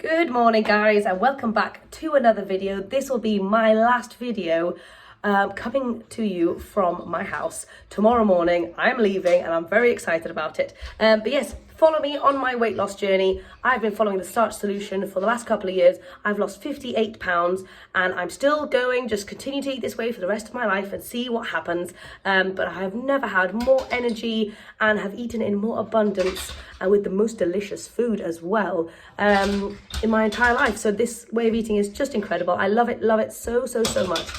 Good morning guys and welcome back to another video. This will be my last video coming to you from my house. Tomorrow morning I'm leaving and I'm very excited about it. But yes, follow me on my weight loss journey. I've been following the Starch Solution for the last couple of years. I've lost 58 pounds and I'm still going, just continue to eat this way for the rest of my life and see what happens. But I have never had more energy and have eaten in more abundance and with the most delicious food as well in my entire life. So this way of eating is just incredible. I love it so much.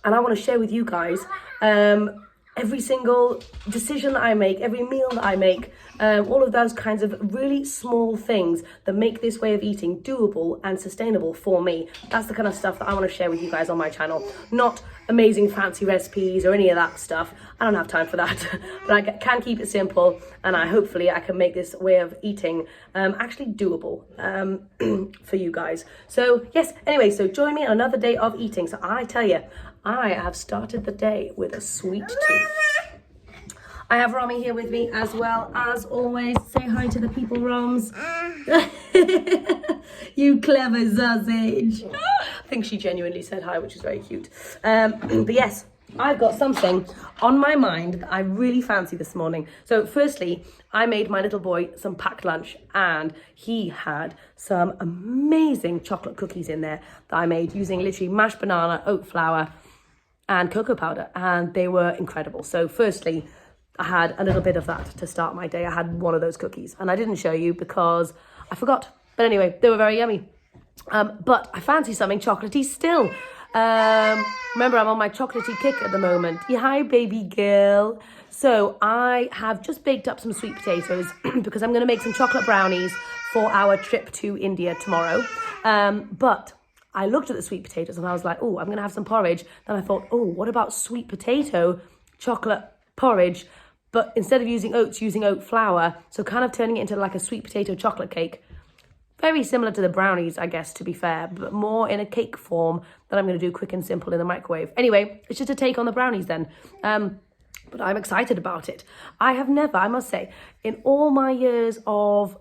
And I want to share with you guys every single decision that I make, every meal that I make, all of those kinds of really small things that make this way of eating doable and sustainable for me. That's the kind of stuff that I want to share with you guys on my channel. Not amazing fancy recipes or any of that stuff. I don't have time for that, but I can keep it simple, and hopefully I can make this way of eating actually doable for you guys. So yes, anyway, so join me on another day of eating. So I tell you, I have started the day with a sweet tooth. I have Romy here with me as well, as always. Say hi to the people, Roms. You clever sausage. I think she genuinely said hi, which is very cute. But yes, I've got something on my mind that I really fancy this morning. So firstly, I made my little boy some packed lunch and he had some amazing chocolate cookies in there that I made using literally mashed banana, oat flour and cocoa powder, and they were incredible. So firstly, I had a little bit of that to start my day. I had one of those cookies and I didn't show you because I forgot. But anyway, they were very yummy. But I fancy something chocolatey still. Remember, I'm on my chocolatey kick at the moment. Yeah, hi, baby girl. So I have just baked up some sweet potatoes because I'm going to make some chocolate brownies for our trip to India tomorrow. But I looked at the sweet potatoes and I was like, oh, I'm going to have some porridge. Then I thought, oh, what about sweet potato chocolate porridge? But instead of using oats, using oat flour. So kind of turning it into like a sweet potato chocolate cake. Very similar to the brownies, I guess, to be fair, but more in a cake form that I'm going to do quick and simple in the microwave. Anyway, it's just a take on the brownies then. But I'm excited about it. I have never, I must say, in all my years of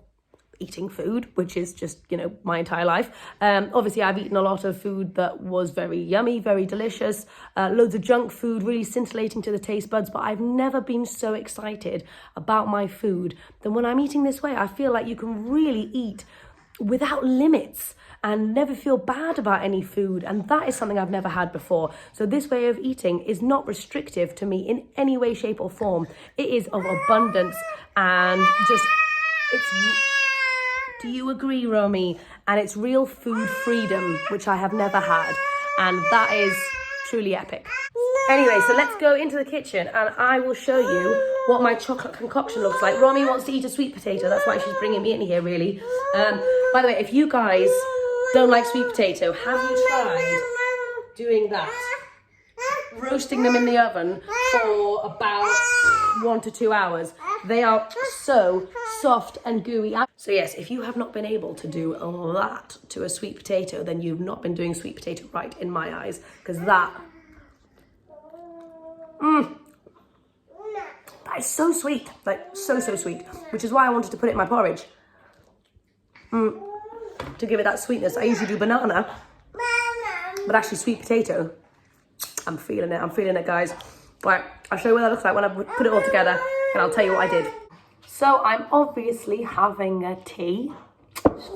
eating food, which is just, my entire life. Obviously, I've eaten a lot of food that was very yummy, very delicious, loads of junk food, really scintillating to the taste buds, but I've never been so excited about my food than when I'm eating this way. I feel like you can really eat without limits and never feel bad about any food, and that is something I've never had before. So this way of eating is not restrictive to me in any way, shape or form. It is of abundance and just, do you agree, Romy? And it's real food freedom, which I have never had, and that is truly epic. Anyway, so let's go into the kitchen and I will show you what my chocolate concoction looks like. Romy wants to eat a sweet potato, that's why she's bringing me in here, really. By the way, if you guys don't like sweet potato, have you tried doing that? Roasting them in the oven for about 1 to 2 hours. They are so soft and gooey. So yes, if you have not been able to do that to a sweet potato, then you've not been doing sweet potato right in my eyes, because that is so sweet, like so sweet, which is why I wanted to put it in my porridge. To give it that sweetness. I usually do banana, but actually sweet potato, I'm feeling it, guys. Right, I'll show you what that looks like when I put it all together, and I'll tell you what I did. So I'm obviously having a tea.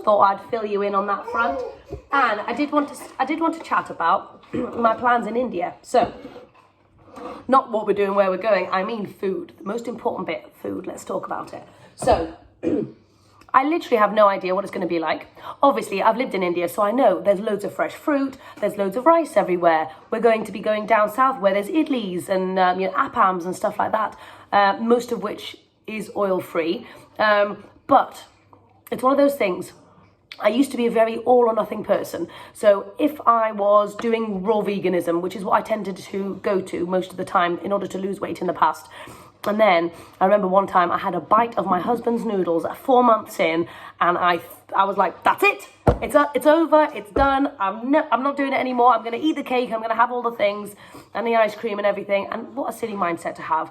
Thought I'd fill you in on that front, and I did want to chat about my plans in India. So, not what we're doing, where we're going. I mean food. The most important bit, food. Let's talk about it. So, I literally have no idea what it's going to be like. Obviously, I've lived in India, so I know there's loads of fresh fruit, there's loads of rice everywhere. We're going to be going down south where there's idlis and appams and stuff like that, most of which is oil-free. But it's one of those things. I used to be a very all or nothing person. So if I was doing raw veganism, which is what I tended to go to most of the time in order to lose weight in the past, and then I remember one time I had a bite of my husband's noodles at 4 months in, and I was like, that's it. It's over. It's done. I'm not doing it anymore. I'm going to eat the cake. I'm going to have all the things and the ice cream and everything. And what a silly mindset to have.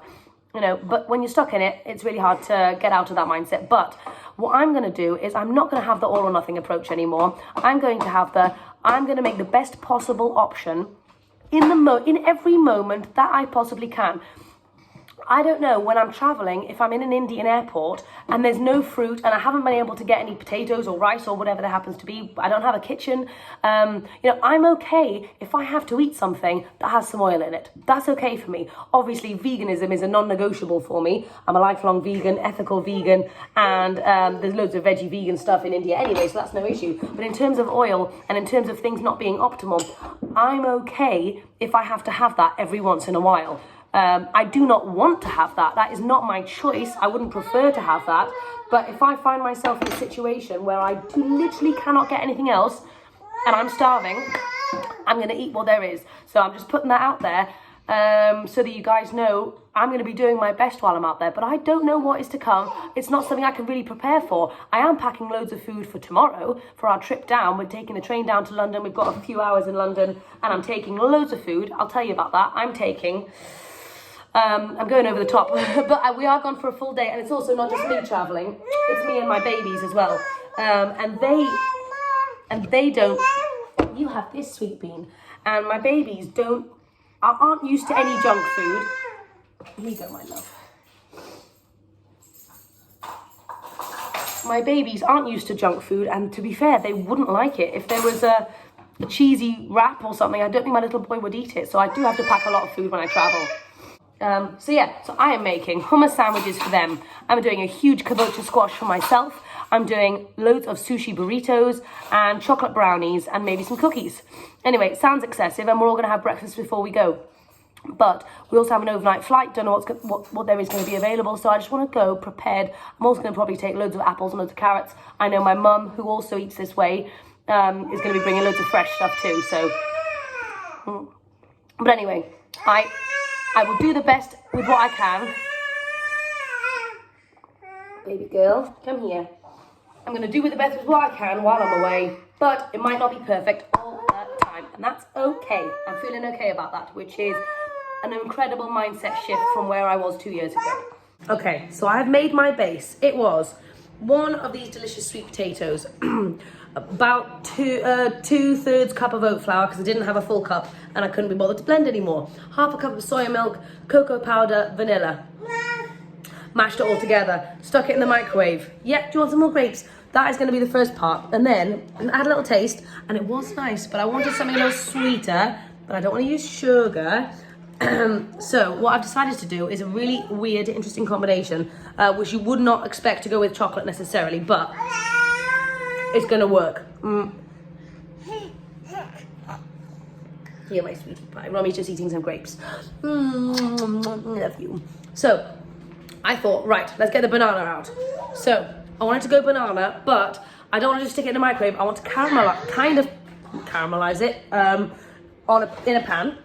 you know, but when you're stuck in it, it's really hard to get out of that mindset. But what I'm going to do is I'm not going to have the all or nothing approach anymore. I'm going to make the best possible option in every moment that I possibly can. I don't know when I'm traveling, if I'm in an Indian airport and there's no fruit and I haven't been able to get any potatoes or rice or whatever there happens to be, I don't have a kitchen, I'm okay if I have to eat something that has some oil in it. That's okay for me. Obviously, veganism is a non-negotiable for me. I'm a lifelong vegan, ethical vegan, and there's loads of veggie vegan stuff in India anyway, so that's no issue. But in terms of oil and in terms of things not being optimal, I'm okay if I have to have that every once in a while. I do not want to have that. That is not my choice. I wouldn't prefer to have that. But if I find myself in a situation where I literally cannot get anything else and I'm starving, I'm going to eat what there is. So I'm just putting that out there so that you guys know I'm going to be doing my best while I'm out there. But I don't know what is to come. It's not something I can really prepare for. I am packing loads of food for tomorrow for our trip down. We're taking the train down to London. We've got a few hours in London and I'm taking loads of food. I'll tell you about that. I'm going over the top, but we are gone for a full day, and it's also not just me travelling, it's me and my babies as well. And they don't, you have this, sweet bean, and my babies aren't used to any junk food. Here you go, my love. My babies aren't used to junk food, and to be fair, they wouldn't like it. If there was a cheesy wrap or something, I don't think my little boy would eat it, so I do have to pack a lot of food when I travel. So I am making hummus sandwiches for them. I'm doing a huge kabocha squash for myself. I'm doing loads of sushi burritos and chocolate brownies and maybe some cookies. Anyway, it sounds excessive and we're all going to have breakfast before we go. But we also have an overnight flight, don't know what there is going to be available, so I just want to go prepared. I'm also going to probably take loads of apples and loads of carrots. I know my mum, who also eats this way, is going to be bringing loads of fresh stuff too, so... But anyway, I will do the best with what I can. Baby girl, come here. I'm going to do the best with what I can while I'm away, but it might not be perfect all the time, and that's okay. I'm feeling okay about that, which is an incredible mindset shift from where I was 2 years ago. Okay, so I've made my base. It was one of these delicious sweet potatoes, about two-thirds cup of oat flour because I didn't have a full cup and I couldn't be bothered to blend anymore. Half a cup of soya milk, cocoa powder, vanilla. Mashed it all together, stuck it in the microwave. Yep, do you want some more grapes? That is going to be the first part. And then I had a little taste and it was nice, but I wanted something a little sweeter, but I don't want to use sugar. So what I've decided to do is a really weird, interesting combination, which you would not expect to go with chocolate necessarily, but it's gonna work. Here, my sweetie pie. Rommy's just eating some grapes. Love you. So I thought, right, let's get the banana out. So I wanted to go banana, but I don't want to just stick it in the microwave. I want to caramelize it in a pan.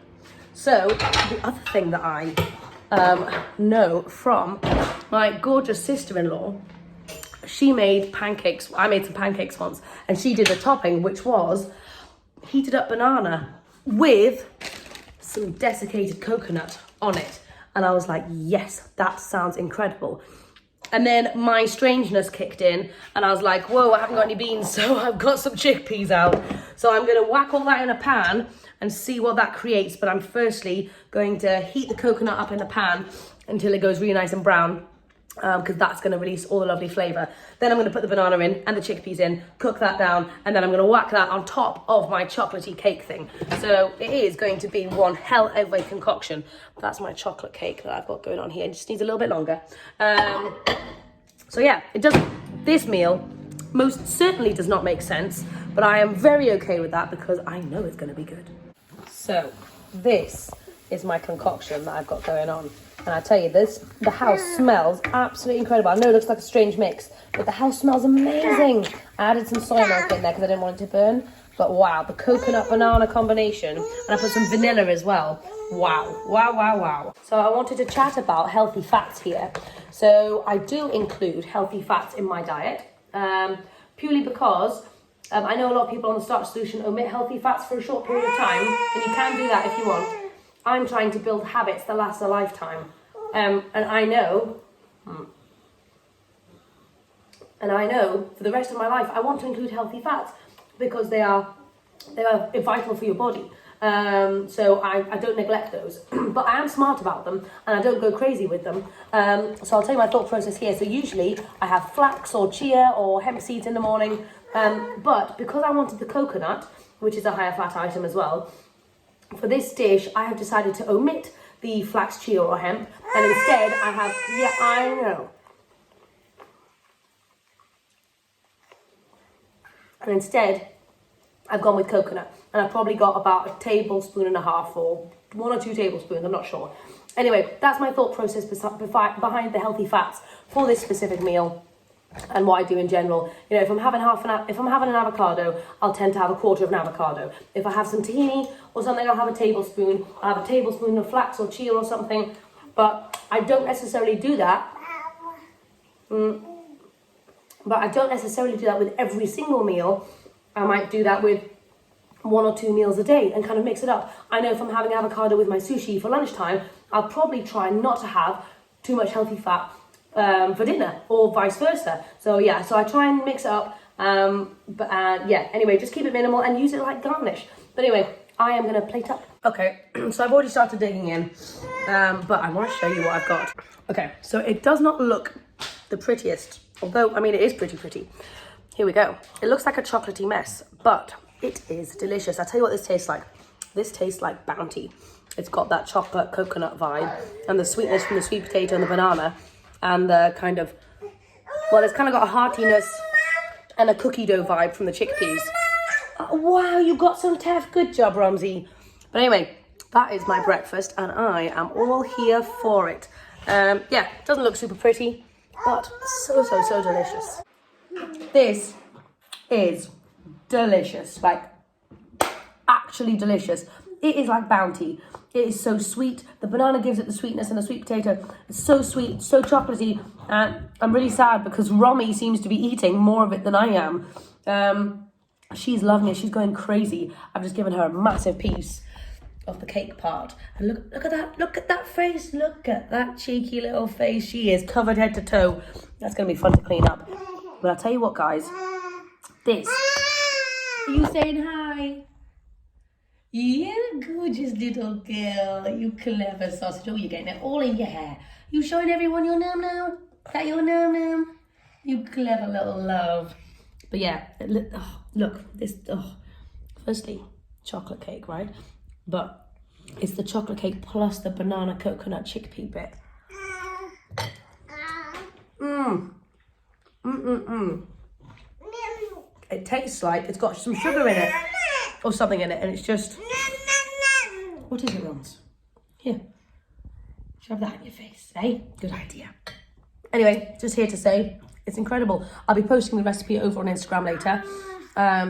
So the other thing that I know from my gorgeous sister-in-law, she made pancakes. I made some pancakes once, and she did the topping, which was heated up banana with some desiccated coconut on it. And I was like, yes, that sounds incredible. And then my strangeness kicked in, and I was like, whoa, I haven't got any beans, so I've got some chickpeas out. So I'm going to whack all that in a pan and see what that creates. But I'm firstly going to heat the coconut up in the pan until it goes really nice and brown, because that's going to release all the lovely flavour. Then I'm going to put the banana in and the chickpeas in, cook that down, and then I'm going to whack that on top of my chocolatey cake thing. So it is going to be one hell of a concoction. That's my chocolate cake that I've got going on here. It just needs a little bit longer. So yeah, this meal most certainly does not make sense, but I am very okay with that because I know it's going to be good. So this is my concoction that I've got going on. And I tell you, the house smells absolutely incredible. I know it looks like a strange mix, but the house smells amazing. I added some soy milk in there because I didn't want it to burn. But wow, the coconut banana combination, and I put some vanilla as well. Wow, wow, wow, wow. So I wanted to chat about healthy fats here. So I do include healthy fats in my diet, purely because I know a lot of people on the Starch Solution omit healthy fats for a short period of time, and you can do that if you want. I'm trying to build habits that last a lifetime. And I know for the rest of my life, I want to include healthy fats because they are vital for your body. So I don't neglect those, but I am smart about them and I don't go crazy with them. So I'll tell you my thought process here. So usually I have flax or chia or hemp seeds in the morning, but because I wanted the coconut, which is a higher fat item as well, for this dish I have decided to omit the flax, chia or hemp, and instead I have, yeah, I know. And instead I've gone with coconut, and I've probably got about 1.5 tablespoons or 1 or 2 tablespoons, I'm not sure. Anyway, that's my thought process behind the healthy fats for this specific meal and what I do in general. You know, if I'm having an avocado, I'll tend to have 1/4 of an avocado. If I have some tahini or something, I'll have a tablespoon. I'll have a tablespoon of flax or chia or something, but I don't necessarily do that. But I don't necessarily do that with every single meal. I might do that with 1 or 2 meals a day and kind of mix it up. I know if I'm having avocado with my sushi for lunchtime, I'll probably try not to have too much healthy fat for dinner, or vice versa. So yeah, so I try and mix it up. Anyway, just keep it minimal and use it like garnish. But anyway, I am gonna plate up. Okay, so I've already started digging in, but I want to show you what I've got. Okay, so it does not look the prettiest, although, I mean, it is pretty. Here we go. It looks like a chocolatey mess, but it is delicious. I'll tell you what this tastes like. This tastes like Bounty. It's got that chocolate coconut vibe and the sweetness from the sweet potato and the banana, and the kind of, well, it's kind of got a heartiness and a cookie dough vibe from the chickpeas. Oh, wow, you got some teff. Good job, Ramsey. But anyway, that is my breakfast, and I am all here for it. Yeah, it doesn't look super pretty, but so delicious. This is delicious, like actually delicious. It is like Bounty. It is so sweet. The banana gives it the sweetness, and the sweet potato, it's so sweet, so chocolatey. And I'm really sad because Romy seems to be eating more of it than I am. She's loving it. She's going crazy. I've just given her a massive piece of the cake part. And look at that. Look at that face. Look at that cheeky little face. She is covered head to toe. That's going to be fun to clean up. But I'll tell you what, guys. This. Are you saying hi? You gorgeous little girl. You clever sausage. Oh, you're getting it all in your hair. You showing everyone your num now? Is that your num num? You clever little love. But yeah, look, this, firstly, chocolate cake, right? But it's the chocolate cake plus the banana coconut chickpea bit. It tastes like it's got some sugar in it or something in it, and it's just, what is it, Rons? Here, shove that in your face, eh? Good idea. Anyway, just here to say, it's incredible. I'll be posting the recipe over on Instagram later,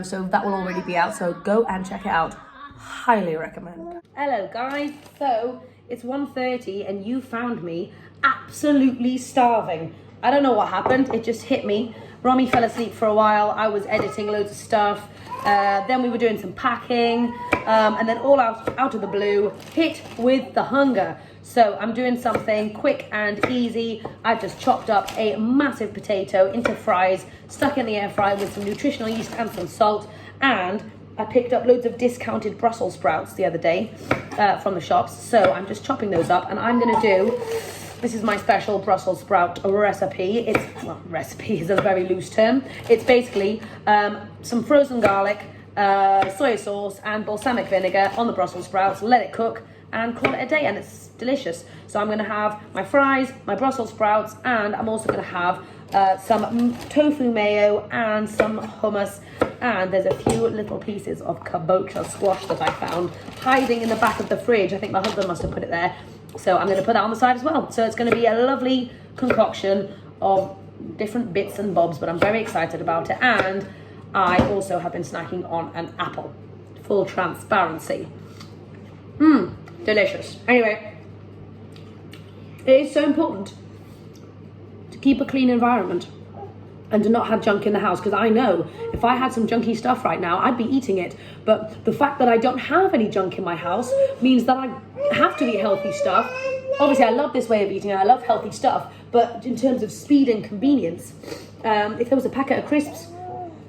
so that will already be out, so go and check it out. Highly recommend. Hello guys, so it's 1:30 and you found me absolutely starving. I don't know what happened, it just hit me. Romy fell asleep for a while, I was editing loads of stuff, then we were doing some packing, and then all out of the blue, hit with the hunger. So I'm doing something quick and easy. I've just chopped up a massive potato into fries, stuck in the air fryer with some nutritional yeast and some salt, and I picked up loads of discounted Brussels sprouts the other day from the shops. So I'm just chopping those up, and I'm gonna do, this is my special Brussels sprout recipe. Recipe is a very loose term. It's basically some frozen garlic, soy sauce and balsamic vinegar on the Brussels sprouts, let it cook and call it a day, and it's delicious. So I'm gonna have my fries, my Brussels sprouts, and I'm also gonna have some tofu mayo and some hummus, and there's a few little pieces of kabocha squash that I found hiding in the back of the fridge. I think my husband must have put it there. So I'm gonna put that on the side as well. So it's gonna be a lovely concoction of different bits and bobs, but I'm very excited about it. And I also have been snacking on an apple, full transparency. Delicious. Anyway, it is so important to keep a clean environment and to not have junk in the house, because I know if I had some junky stuff right now, I'd be eating it. But the fact that I don't have any junk in my house means that I have to eat healthy stuff, obviously I love this way of eating and I love healthy stuff, but in terms of speed and convenience, if there was a packet of crisps,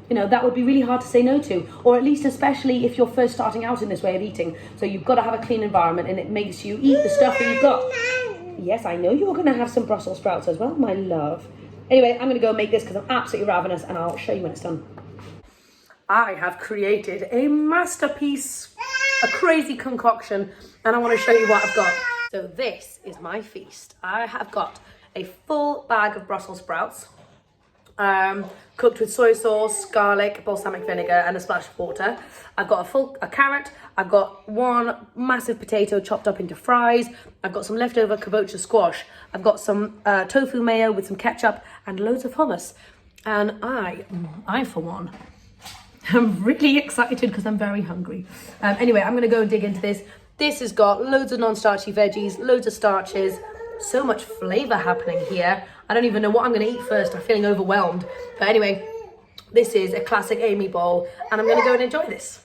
you know, that would be really hard to say no to, or at least especially if you're first starting out in this way of eating. So you've got to have a clean environment, and it makes you eat the stuff that you've got. Yes, I know you're going to have some Brussels sprouts as well, my love. Anyway, I'm going to go make this because I'm absolutely ravenous, and I'll show you when it's done. I have created a masterpiece, a crazy concoction, and I want to show you what I've got. So this is my feast. I have got a full bag of Brussels sprouts, cooked with soy sauce, garlic, balsamic vinegar, and a splash of water. I've got a carrot. I've got one massive potato chopped up into fries. I've got some leftover kabocha squash. I've got some tofu mayo with some ketchup and loads of hummus. And I for one, I'm really excited because I'm very hungry. Anyway, I'm going to go and dig into this. This has got loads of non-starchy veggies, loads of starches, so much flavour happening here. I don't even know what I'm going to eat first. I'm feeling overwhelmed. But anyway, this is a classic Amy bowl, and I'm going to go and enjoy this.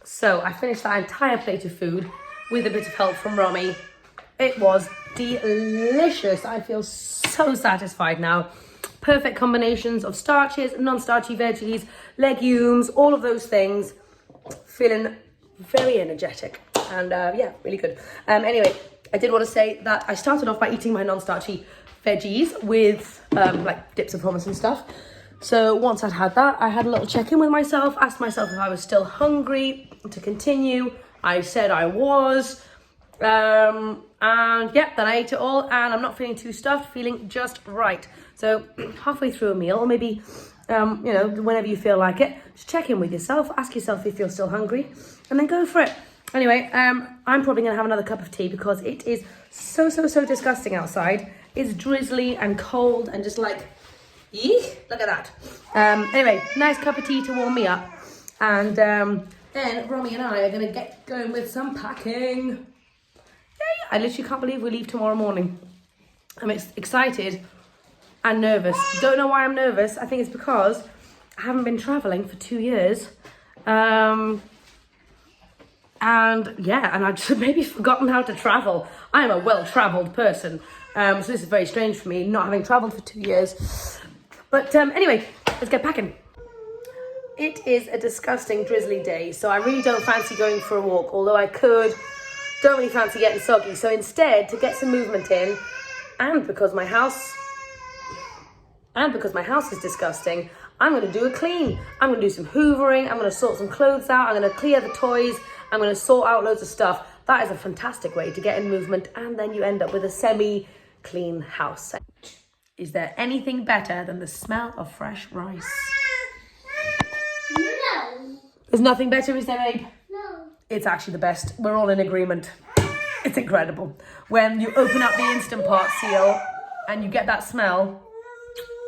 So I finished that entire plate of food with a bit of help from Romy. It was delicious. I feel so satisfied now. Perfect combinations of starches, non-starchy veggies, legumes, all of those things. Feeling very energetic and yeah, really good. Anyway, I did want to say that I started off by eating my non-starchy veggies with like dips of hummus and stuff. So once I'd had that, I had a little check-in with myself, asked myself if I was still hungry to continue. I said I was. And yeah, then I ate it all, and I'm not feeling too stuffed, feeling just right. So halfway through a meal, or maybe, you know, whenever you feel like it, just check in with yourself, ask yourself if you're still hungry, and then go for it. Anyway, I'm probably going to have another cup of tea because it is so disgusting outside. It's drizzly and cold and just like, eek, look at that. Anyway, nice cup of tea to warm me up. And then Romy and I are going to get going with some packing. Yay! I literally can't believe we leave tomorrow morning. I'm excited and nervous. Don't know why I'm nervous. I think it's because I haven't been traveling for 2 years. And yeah, and I've just maybe forgotten how to travel. I am a well-traveled person. So this is very strange for me, not having traveled for 2 years. But anyway, let's get packing. It is a disgusting, drizzly day, so I really don't fancy going for a walk, although I could. Don't really fancy getting soggy. So instead, to get some movement in, and because my house is disgusting, I'm going to do a clean. I'm going to do some hoovering. I'm going to sort some clothes out. I'm going to clear the toys. I'm going to sort out loads of stuff. That is a fantastic way to get in movement, and then you end up with a semi-clean house. Is there anything better than the smell of fresh rice? No. There's nothing better, is there, babe? No. It's actually the best. We're all in agreement. It's incredible. When you open up the Instant Pot seal and you get that smell,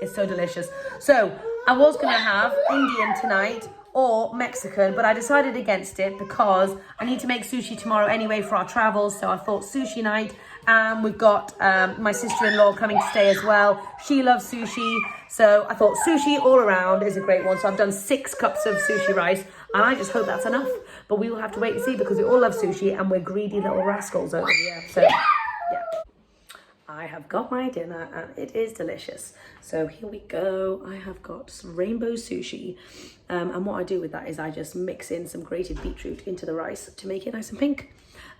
it's so delicious. So I was going to have Indian tonight or Mexican, but I decided against it because I need to make sushi tomorrow anyway for our travels. So I thought sushi night, and we've got my sister-in-law coming to stay as well. She loves sushi, so I thought sushi all around is a great one. So I've done 6 cups of sushi rice, and I just hope that's enough. But we will have to wait and see because we all love sushi and we're greedy little rascals over here. So yeah, I have got my dinner and it is delicious. So here we go. I have got some rainbow sushi. And what I do with that is I just mix in some grated beetroot into the rice to make it nice and pink.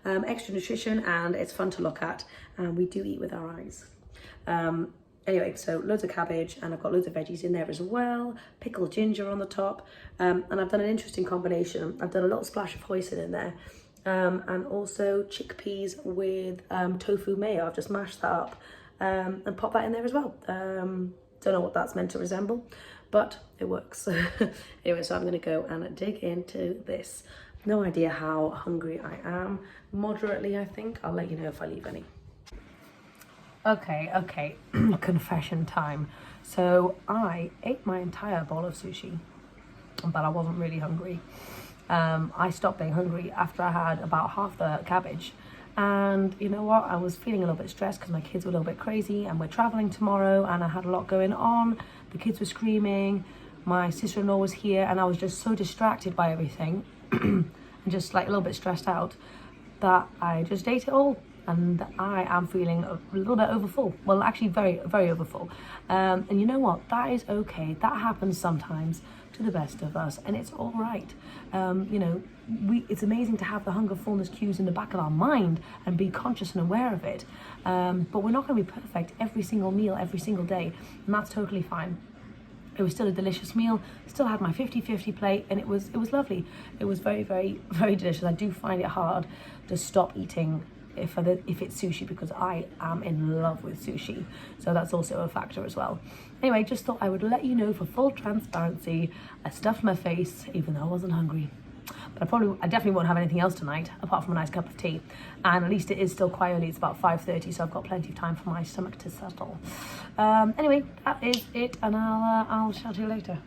Extra nutrition, and it's fun to look at. And we do eat with our eyes. Anyway, so loads of cabbage, and I've got loads of veggies in there as well. Pickled ginger on the top. And I've done an interesting combination. I've done a little splash of hoisin in there. And also chickpeas with tofu mayo. I've just mashed that up and popped that in there as well. Don't know what that's meant to resemble, but it works. Anyway, so I'm going to go and dig into this. No idea how hungry I am. Moderately, I think. I'll let you know if I leave any. Okay. Confession time. So I ate my entire bowl of sushi, but I wasn't really hungry. I stopped being hungry after I had about half the cabbage. And you know what? I was feeling a little bit stressed because my kids were a little bit crazy and we're traveling tomorrow and I had a lot going on. The kids were screaming. My sister-in-law was here and I was just so distracted by everything and just like a little bit stressed out that I just ate it all. and I am feeling a little bit overfull. Well, actually very, very overfull. And you know what? That is okay. That happens sometimes to the best of us, and it's all right. You know, it's amazing to have the hunger fullness cues in the back of our mind and be conscious and aware of it. But we're not going to be perfect every single meal, every single day, and that's totally fine. It was still a delicious meal, still had my 50-50 plate, and it was lovely. It was very, very, very delicious. I do find it hard to stop eating if it's sushi, because I am in love with sushi. So that's also a factor as well. Anyway, just thought I would let you know for full transparency, I stuffed my face even though I wasn't hungry. But I definitely won't have anything else tonight apart from a nice cup of tea. And at least it is still quite early, it's about 5:30, so I've got plenty of time for my stomach to settle. Anyway, that is it, and I'll chat to you later.